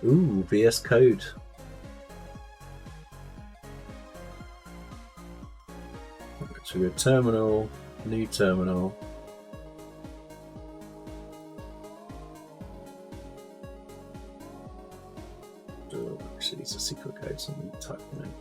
Ooh, VS Code. So we go terminal, new terminal. Actually, it's a secret code, so I'm going to type it in.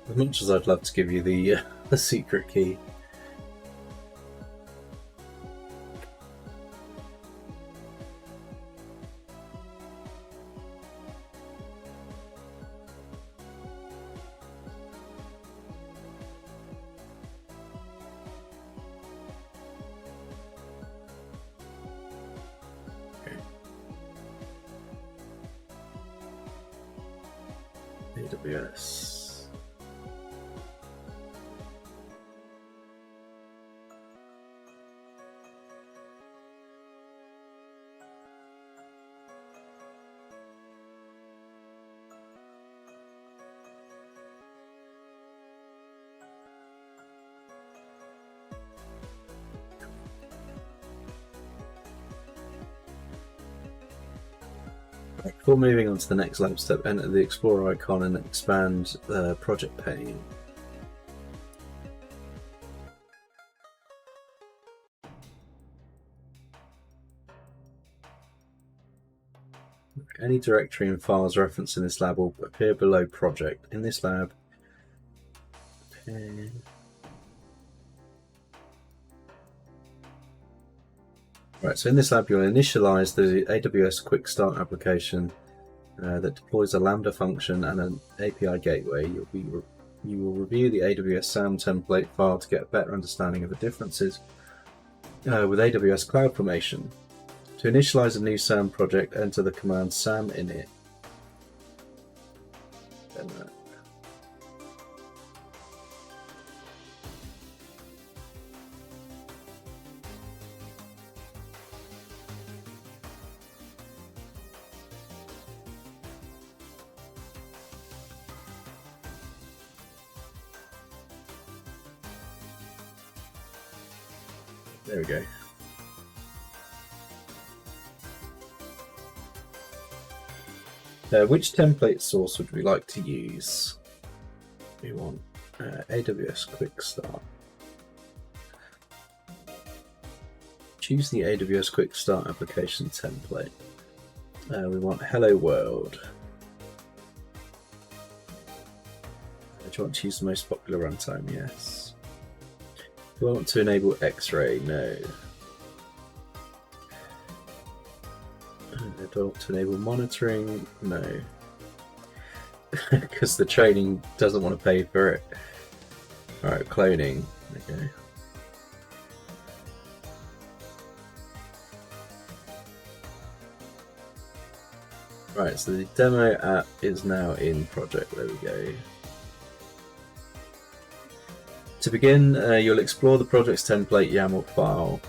As much as I'd love to give you the secret key. AWS. Before moving on to the next lab step, enter the Explorer icon and expand the project pane. Any directory and files referenced in this lab will appear below project. In this lab, right, so in this lab, you'll initialize the AWS Quick Start application that deploys a Lambda function and an API gateway. You will review the AWS SAM template file to get a better understanding of the differences with AWS CloudFormation. To initialize a new SAM project, enter the command SAM init. There we go. Which template source would we like to use? We want AWS Quick Start. Choose the AWS Quick Start application template. We want Hello World. Do you want to use the most popular runtime? Yes. Do I want to enable X-ray? No. Do I want to enable monitoring? No. Because the training doesn't want to pay for it. Alright, cloning. Okay. Right, so the demo app is now in project. There we go. To begin, you'll explore the project's template YAML file.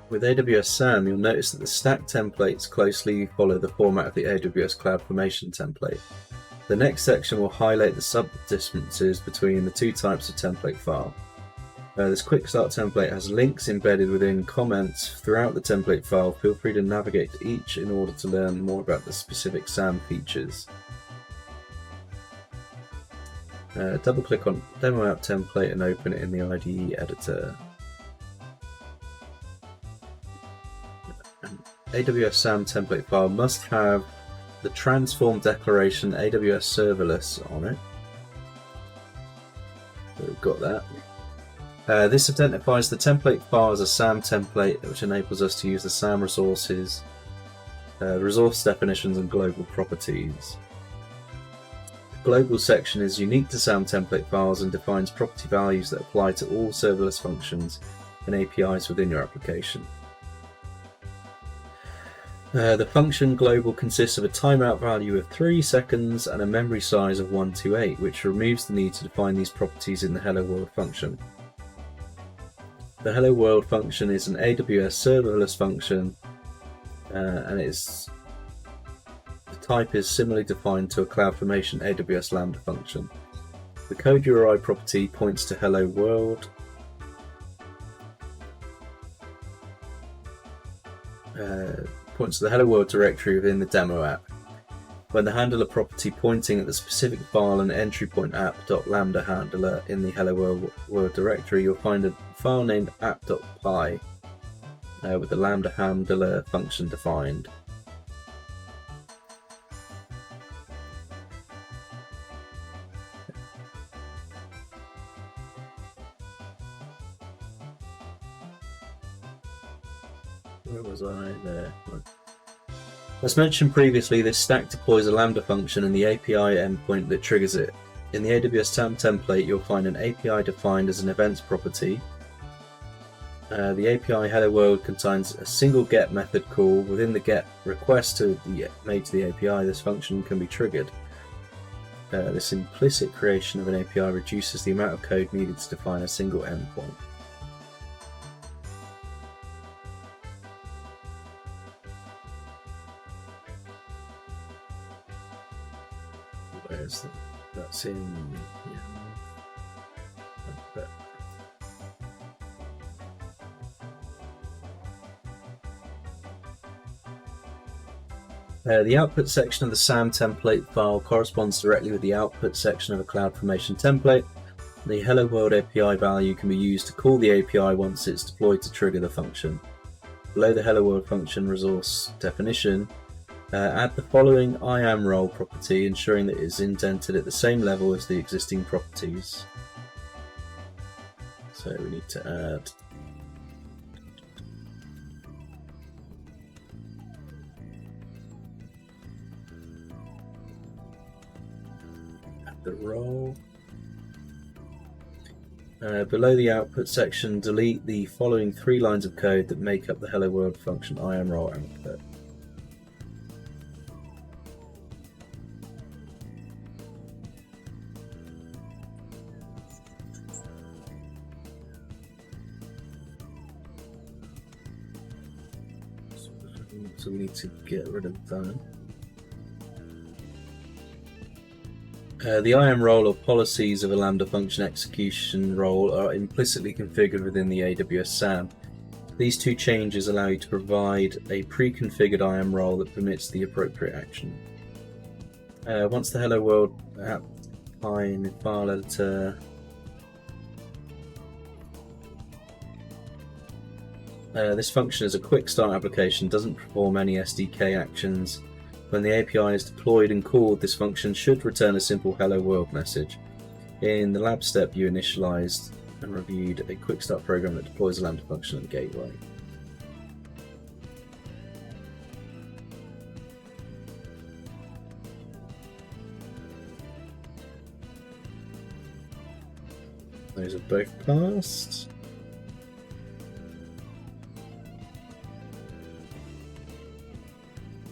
With AWS SAM, you'll notice that the stack templates closely follow the format of the AWS CloudFormation template. The next section will highlight the sub-differences between the two types of template file. This Quick Start template has links embedded within comments throughout the template file. Feel free to navigate to each in order to learn more about the specific SAM features. Double click on Demo App template and open it in the IDE editor. AWS SAM template file must have the transform declaration AWS Serverless on it. So we've got that. This identifies the template file as a SAM template, which enables us to use the SAM resources, resource definitions and global properties. The global section is unique to SAM template files and defines property values that apply to all serverless functions and APIs within your application. The function global consists of a timeout value of 3 seconds and a memory size of 128, which removes the need to define these properties in the hello world function. The hello world function is an AWS serverless function, and the type is similarly defined to a CloudFormation AWS Lambda function. The code URI property points to hello world. Points to the hello world directory within the demo app. When the handler property pointing at the specific file and entry point app.lambda handler in the hello world directory, you'll find a file named app.py with the lambda handler function defined. Where was I there? As mentioned previously, this stack deploys a Lambda function and the API endpoint that triggers it. In the AWS SAM template, you'll find an API defined as an events property. The API hello world contains a single get method call. Within the get request made to the API, this function can be triggered. This implicit creation of an API reduces the amount of code needed to define a single endpoint. Where's that's in? The output section of the SAM template file corresponds directly with the output section of a CloudFormation template. The hello world API value can be used to call the API once it's deployed to trigger the function. Below the hello world function resource definition, add the following IAM role property, ensuring that it is indented at the same level as the existing properties. So we need to add the role. Below the output section, delete the following 3 lines of code that make up the hello world function IAM role output. So we need to get rid of that. The IAM role or policies of a Lambda function execution role are implicitly configured within the AWS SAM. These 2 changes allow you to provide a pre-configured IAM role that permits the appropriate action. Once the hello world app in file editor this function is a quick start application, doesn't perform any SDK actions. When the API is deployed and called, this function should return a simple hello world message. In the lab step, you initialized and reviewed a quick start program that deploys a Lambda function at the gateway. Those are both passed.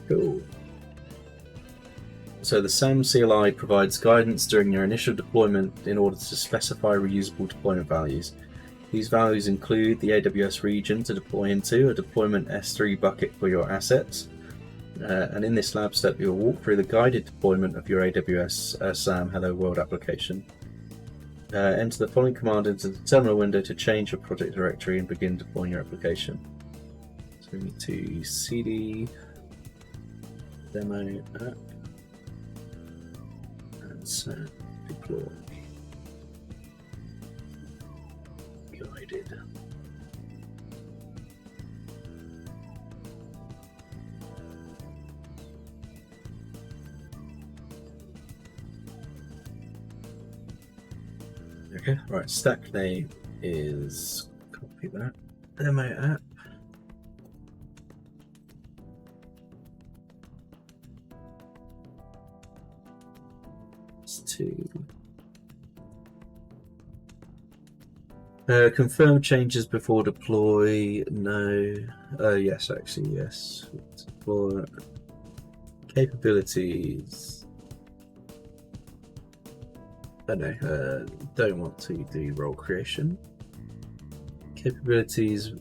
Cool. So the SAM CLI provides guidance during your initial deployment in order to specify reusable deployment values. These values include the AWS region to deploy into, a deployment S3 bucket for your assets, and in this lab step you'll walk through the guided deployment of your AWS SAM Hello World application. Enter the following command into the terminal window to change your project directory and begin deploying your application. So we need to cd demo app and SAM deploy guided. Okay, right, stack name is, copy that, demo app. It's to confirm changes before deploy, no, yes, actually, yes. deploy capabilities. I don't want to do role creation. Capabilities,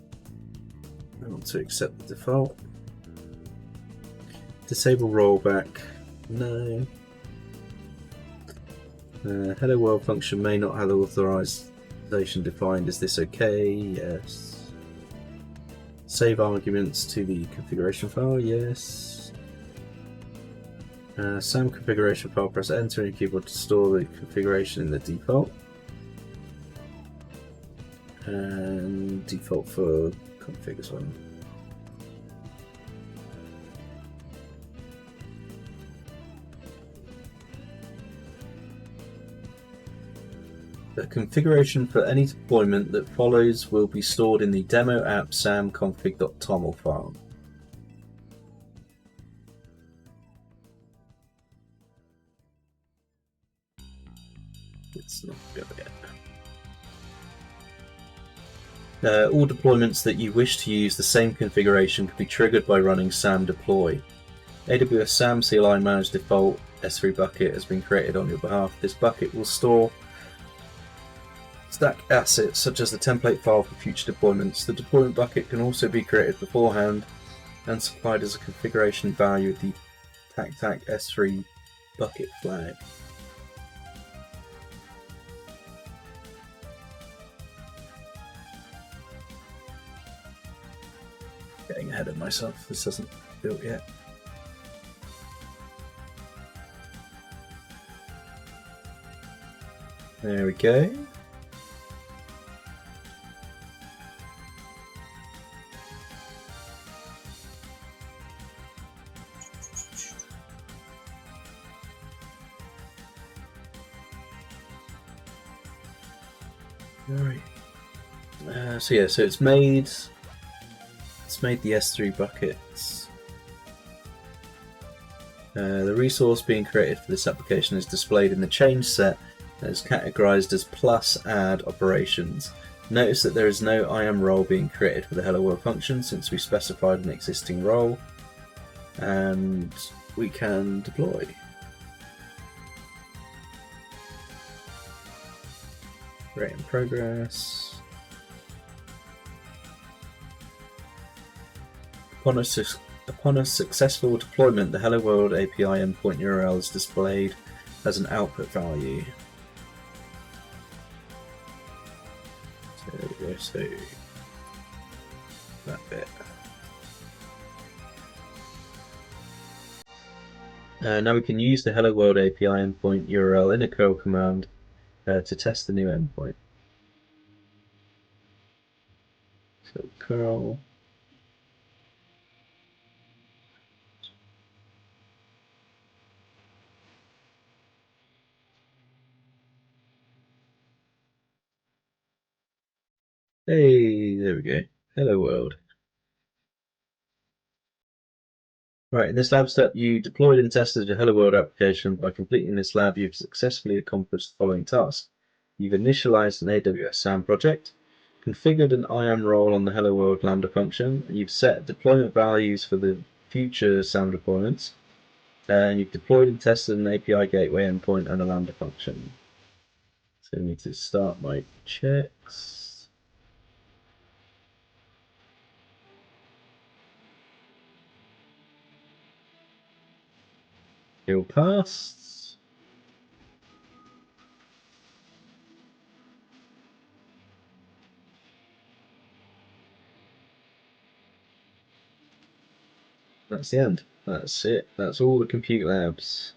I want to accept the default. Disable rollback, no. Hello world function may not have authorization defined. Is this okay? Yes. Save arguments to the configuration file, yes. SAM configuration file, press enter on your keyboard to store the configuration in the default. And default for config as well. The configuration for any deployment that follows will be stored in the demo app sam config.toml file. It's not go yet. All deployments that you wish to use the same configuration can be triggered by running sam deploy. AWS SAM CLI managed default S3 bucket has been created on your behalf. This bucket will store stack assets such as the template file for future deployments. The deployment bucket can also be created beforehand and supplied as a configuration value with the tac S3 bucket flag. Getting ahead of myself, this hasn't built yet. There we go. Alright. So it's made the S3 buckets. The resource being created for this application is displayed in the change set and is categorized as plus add operations. Notice that there is no IAM role being created for the hello world function since we specified an existing role, and we can deploy. Rate in progress. Upon a successful deployment, the Hello World API endpoint URL is displayed as an output value. So there we go, so that bit. Now we can use the Hello World API endpoint URL in a curl command to test the new endpoint. So curl. Hey, there we go. Hello world. Right, in this lab step, you deployed and tested your Hello World application. By completing this lab, you've successfully accomplished the following tasks. You've initialized an AWS SAM project, configured an IAM role on the Hello World Lambda function, you've set deployment values for the future SAM deployments, and you've deployed and tested an API gateway endpoint and a Lambda function. So I need to start my checks. All passed. That's the end. That's it. That's all the compute labs.